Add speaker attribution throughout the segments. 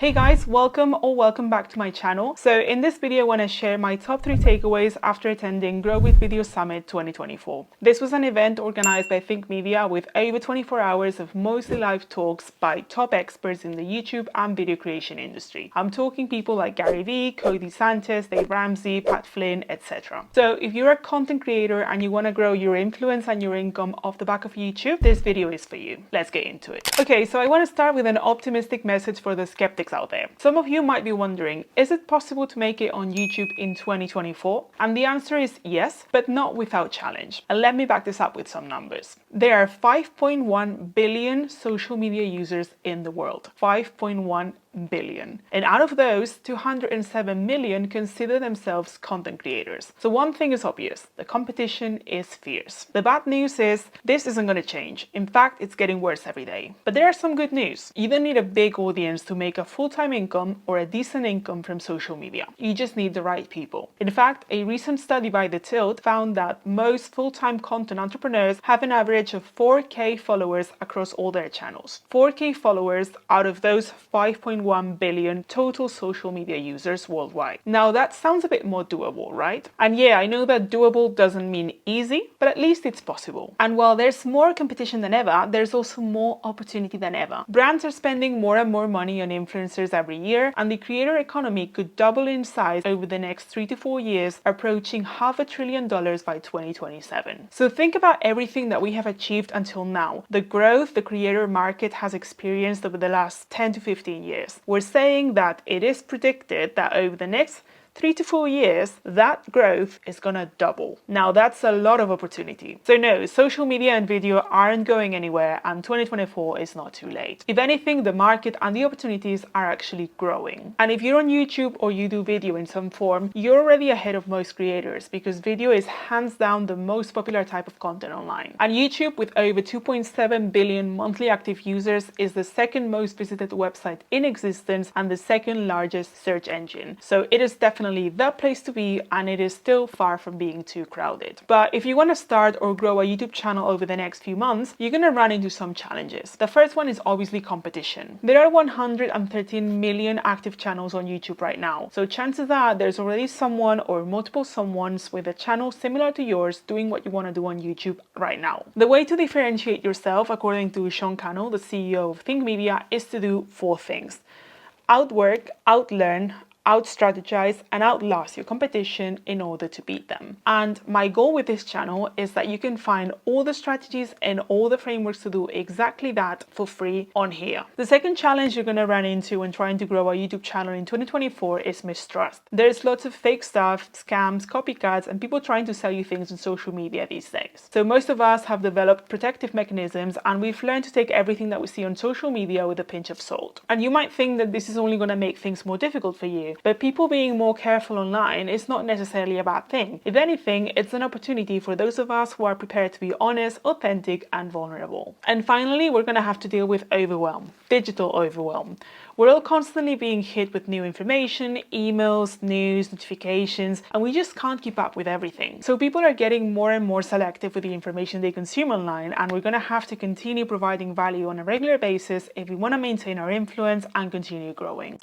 Speaker 1: Hey guys, welcome back to my channel. So in this video, I want to share my top 3 takeaways after attending Grow with Video Summit 2024. This was an event organized by Think Media with over 24 hours of mostly live talks by top experts in the YouTube and video creation industry. I'm talking people like Gary Vee, Codie Sanchez, Ramsey, Flynn, etc. So if you're a content creator and you want to grow your influence and your income off the back of YouTube, this video is for you. Let's get into it. Okay, so I want to start with an optimistic message for the skeptics out there. Some of you might be wondering, is it possible to make it on YouTube in 2024? And the answer is yes, but not without challenge. And let me back this up with some numbers. There are 5.1 billion social media users in the world. 5.1 billion. And out of those, 207 million consider themselves content creators. So one thing is obvious, the competition is fierce. The bad news is this isn't going to change. In fact, it's getting worse every day. But there are some good news. You don't need a big audience to make a full-time income or a decent income from social media. You just need the right people. In fact, a recent study by The Tilt found that most full-time content entrepreneurs have an average of 4K followers across all their channels. 4K followers out of those 5.1 billion total social media users worldwide. Now that sounds a bit more doable, right? And yeah, I know that doable doesn't mean easy, but at least it's possible. And while there's more competition than ever, there's also more opportunity than ever. Brands are spending more and more money on influencers every year, and the creator economy could double in size over the next 3 to 4 years, approaching $500 billion by 2027. So think about everything that we have achieved until now, the growth the creator market has experienced over the last 10 to 15 years. We're saying that it is predicted that over the next 3 to 4 years, that growth is gonna double. Now that's a lot of opportunity. So no, social media and video aren't going anywhere, and 2024 is not too late. If anything, the market and the opportunities are actually growing. And if you're on YouTube or you do video in some form, you're already ahead of most creators because video is hands down the most popular type of content online. And YouTube, with over 2.7 billion monthly active users, is the second most visited website in existence and the second largest search engine. So it is definitely the place to be, and it is still far from being too crowded. But if you want to start or grow a YouTube channel over the next few months, you're going to run into some challenges. The first one is obviously competition. There are 113 million active channels on YouTube right now. So chances are there's already someone or multiple someones with a channel similar to yours doing what you want to do on YouTube right now. The way to differentiate yourself, according to Sean Cannell, the CEO of Think Media, is to do 4 things: outwork, outlearn, out-strategize, and outlast your competition in order to beat them. And my goal with this channel is that you can find all the strategies and all the frameworks to do exactly that for free on here. The second challenge you're going to run into when trying to grow a YouTube channel in 2024 is mistrust. There's lots of fake stuff, scams, copycats, and people trying to sell you things on social media these days. So most of us have developed protective mechanisms, and we've learned to take everything that we see on social media with a pinch of salt. And you might think that this is only going to make things more difficult for you, but people being more careful online is not necessarily a bad thing. If anything, it's an opportunity for those of us who are prepared to be honest, authentic, and vulnerable. And finally, we're going to have to deal with overwhelm, digital overwhelm. We're all constantly being hit with new information, emails, news, notifications, and we just can't keep up with everything. So people are getting more and more selective with the information they consume online, and we're going to have to continue providing value on a regular basis if we want to maintain our influence and continue growing.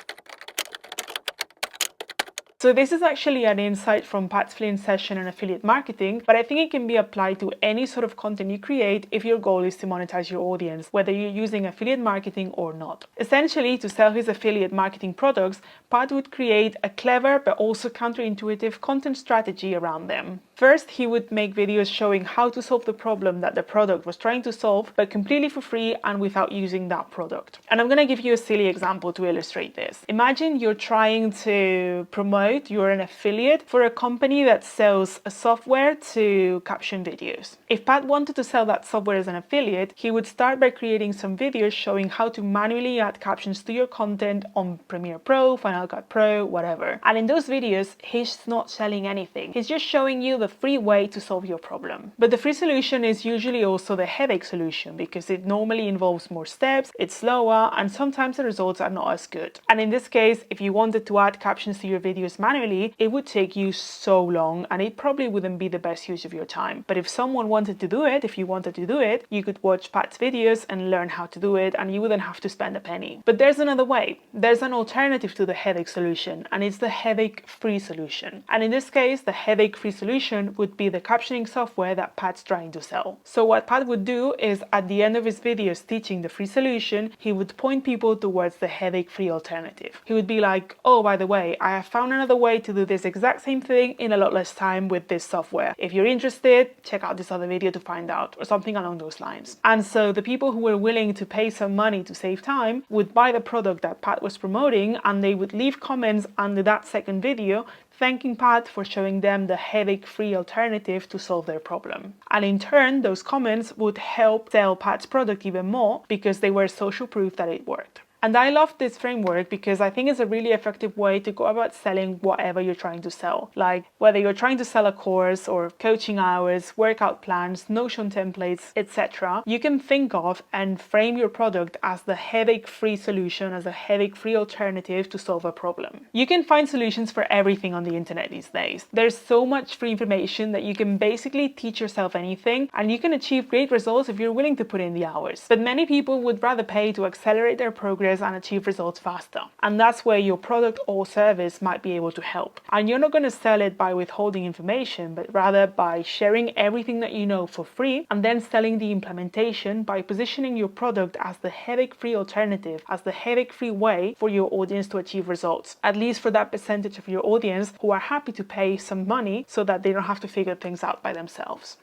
Speaker 1: So this is actually an insight from Flynn's session on affiliate marketing, but I think it can be applied to any sort of content you create if your goal is to monetize your audience, whether you're using affiliate marketing or not. Essentially, to sell his affiliate marketing products, Pat would create a clever but also counterintuitive content strategy around them. First, he would make videos showing how to solve the problem that the product was trying to solve, but completely for free and without using that product. And I'm going to give you a silly example to illustrate this. Imagine you're trying to promote, you're an affiliate for a company that sells a software to caption videos. If Pat wanted to sell that software as an affiliate, he would start by creating some videos showing how to manually add captions to your content on Premiere Pro, Final Cut Pro, whatever. And in those videos, he's not selling anything. He's just showing you the a free way to solve your problem. But the free solution is usually also the headache solution because it normally involves more steps, it's slower, and sometimes the results are not as good. And in this case, if you wanted to add captions to your videos manually, it would take you so long and it probably wouldn't be the best use of your time. But if someone wanted to do it, if you wanted to do it, you could watch Pat's videos and learn how to do it, and you wouldn't have to spend a penny. But there's another way. There's an alternative to the headache solution, and it's the headache-free solution. And in this case, the headache-free solution would be the captioning software that Pat's trying to sell. So what Pat would do is at the end of his videos teaching the free solution, he would point people towards the headache-free alternative. He would be like, oh, by the way, I have found another way to do this exact same thing in a lot less time with this software. If you're interested, check out this other video to find out, or something along those lines. And so the people who were willing to pay some money to save time would buy the product that Pat was promoting, and they would leave comments under that second video thanking Pat for showing them the headache-free alternative to solve their problem. And in turn, those comments would help sell Pat's product even more because they were social proof that it worked. And I love this framework because I think it's a really effective way to go about selling whatever you're trying to sell. Like whether you're trying to sell a course or coaching hours, workout plans, Notion templates, etc. You can think of and frame your product as the headache-free solution, as a headache-free alternative to solve a problem. You can find solutions for everything on the internet these days. There's so much free information that you can basically teach yourself anything, and you can achieve great results if you're willing to put in the hours. But many people would rather pay to accelerate their progress and achieve results faster. And that's where your product or service might be able to help. And you're not going to sell it by withholding information, but rather by sharing everything that you know for free and then selling the implementation by positioning your product as the headache-free alternative, as the headache-free way for your audience to achieve results. At least for that percentage of your audience who are happy to pay some money so that they don't have to figure things out by themselves.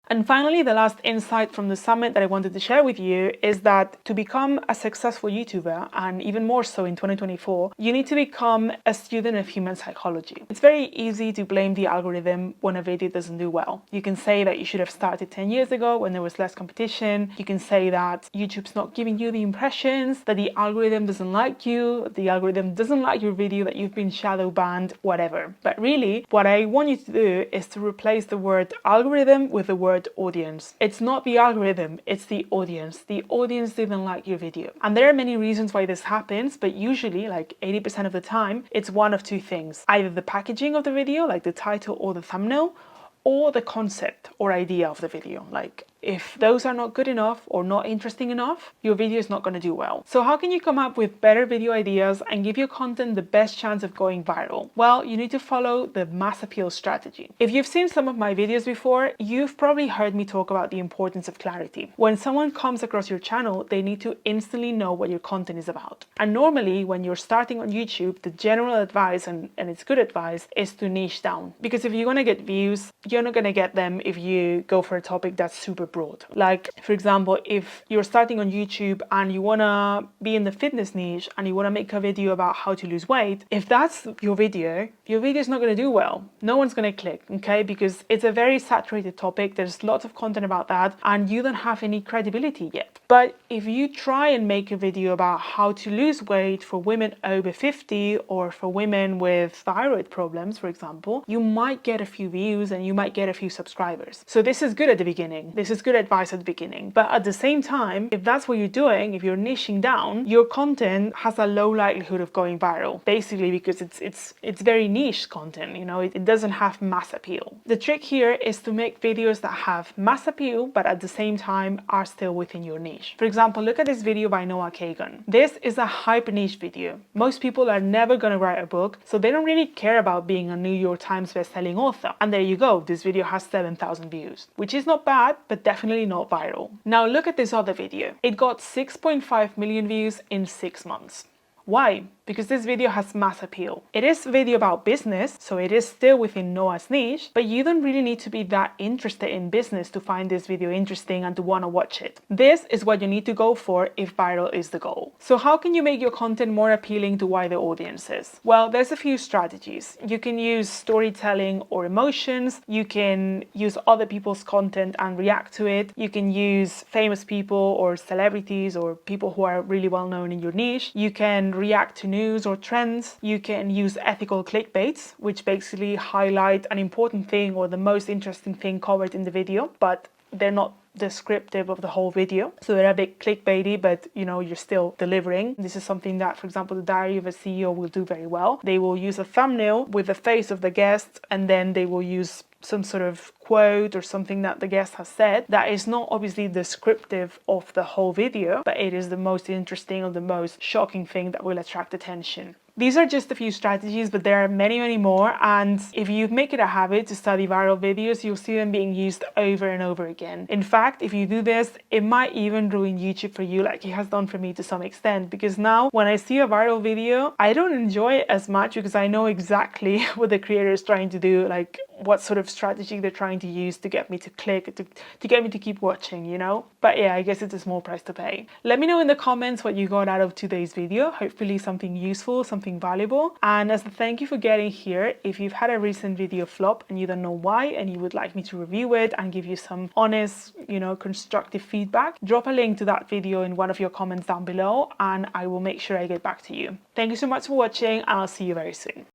Speaker 1: And finally, the last insight from the summit that I wanted to share with you is that to become a successful YouTuber, and even more so in 2024, you need to become a student of human psychology. It's very easy to blame the algorithm when a video doesn't do well. You can say that you should have started 10 years ago when there was less competition. You can say that YouTube's not giving you the impressions, that the algorithm doesn't like you, the algorithm doesn't like your video, that you've been shadow banned, whatever. But really, what I want you to do is to replace the word algorithm with the word audience. It's not the algorithm, it's the audience. The audience didn't like your video. And there are many reasons why this happens, but usually, like 80% of the time, it's one of two things. Either the packaging of the video, like the title or the thumbnail, or the concept or idea of the video. Like if those are not good enough or not interesting enough, your video is not going to do well. So how can you come up with better video ideas and give your content the best chance of going viral? Well, you need to follow the mass appeal strategy. If you've seen some of my videos before, you've probably heard me talk about the importance of clarity. When someone comes across your channel, they need to instantly know what your content is about. And normally when you're starting on YouTube, the general advice, and it's good advice, is to niche down. Because if you're going to get views, you're not going to get them if you go for a topic that's super broad. Like, for example, if you're starting on YouTube and you want to be in the fitness niche and you want to make a video about how to lose weight, if that's your video is not going to do well. No one's going to click, okay? Because it's a very saturated topic. There's lots of content about that and you don't have any credibility yet. But if you try and make a video about how to lose weight for women over 50 or for women with thyroid problems, for example, you might get a few views and you might get a few subscribers. So this is good at the beginning. This is good advice at the beginning. But at the same time, if that's what you're doing, if you're niching down, your content has a low likelihood of going viral. Basically because it's very niche content, you know, it doesn't have mass appeal. The trick here is to make videos that have mass appeal, but at the same time are still within your niche. For example, look at this video by Noah Kagan. This is a hyper niche video. Most people are never going to write a book, so they don't really care about being a New York Times best-selling author. And there you go, this video has 7,000 views, which is not bad, but definitely not viral. Now look at this other video. It got 6.5 million views in 6 months. Why? Because this video has mass appeal. It is a video about business, so it is still within Noah's niche, but you don't really need to be that interested in business to find this video interesting and to want to watch it. This is what you need to go for if viral is the goal. So how can you make your content more appealing to wider audiences? Well, there's a few strategies. You can use storytelling or emotions. You can use other people's content and react to it. You can use famous people or celebrities or people who are really well known in your niche. You can react to news or trends. You can use ethical clickbaits, which basically highlight an important thing or the most interesting thing covered in the video, but they're not descriptive of the whole video, so they're a bit clickbaity, but you know, you're still delivering. This is something that, for example, the Diary of a CEO will do very well. They will use a thumbnail with the face of the guest, and then they will use some sort of quote or something that the guest has said that is not obviously descriptive of the whole video, but it is the most interesting or the most shocking thing that will attract attention. These are just a few strategies, but there are many, many more. And if you make it a habit to study viral videos, you'll see them being used over and over again. In fact, if you do this, it might even ruin YouTube for you, like it has done for me to some extent, because now when I see a viral video, I don't enjoy it as much because I know exactly what the creator is trying to do, like what sort of strategy they're trying to use to get me to click, to get me to keep watching, you know? But yeah, I guess it's a small price to pay. Let me know in the comments what you got out of today's video. Hopefully something useful, something valuable. And as a thank you for getting here, if you've had a recent video flop and you don't know why and you would like me to review it and give you some honest, you know, constructive feedback, drop a link to that video in one of your comments down below and I will make sure I get back to you. Thank you so much for watching and I'll see you very soon.